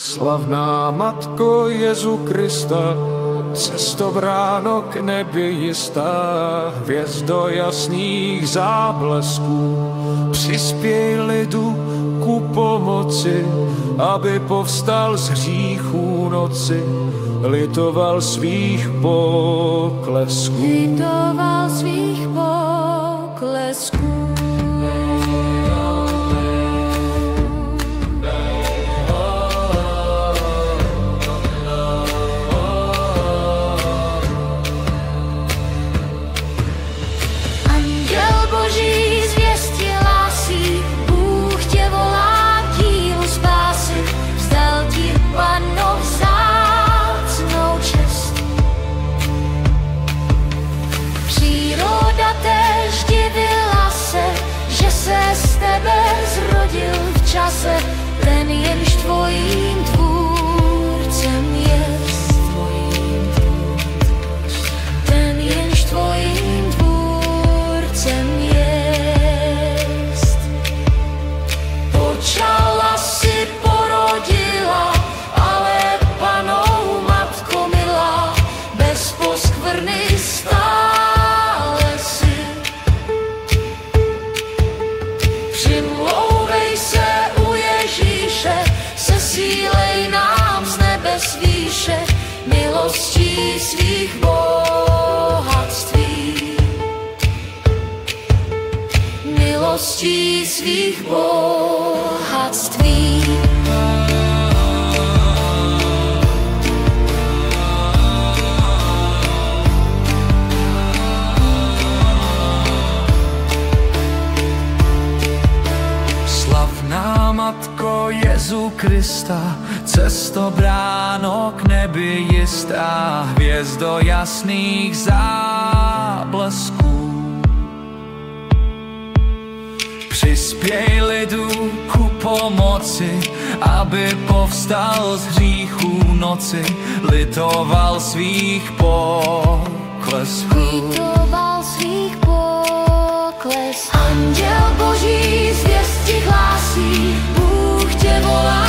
Slavná Matko Jezu Krista, cesto bráno k nebi jistá, hvězdo jasných záblesků, přispěj lidu ku pomoci, aby povstal z hříchů noci, litoval svých poklesků. Litoval svých poklesků. Ten jenž tvojím tvůrcem jest, ten jenž tvojím tvůrcem jest. Počala si, porodila, ale Panou Matko milá, bez poskvrny stále si. Přimlouvej se, sesílej nám z nebes výše, milostí svých bohatství. Milostí svých bohatství. Slavná Matko Jezu Krista, cesto bráno k nebi jistá, hvězdo jasných záblesků. Přispěj lidu ku pomoci, aby povstal z hříchů noci, litoval svých poklesků. Litoval svých poklesků. Anděl Boží zvěst ti hlásí, Bůh tě volá.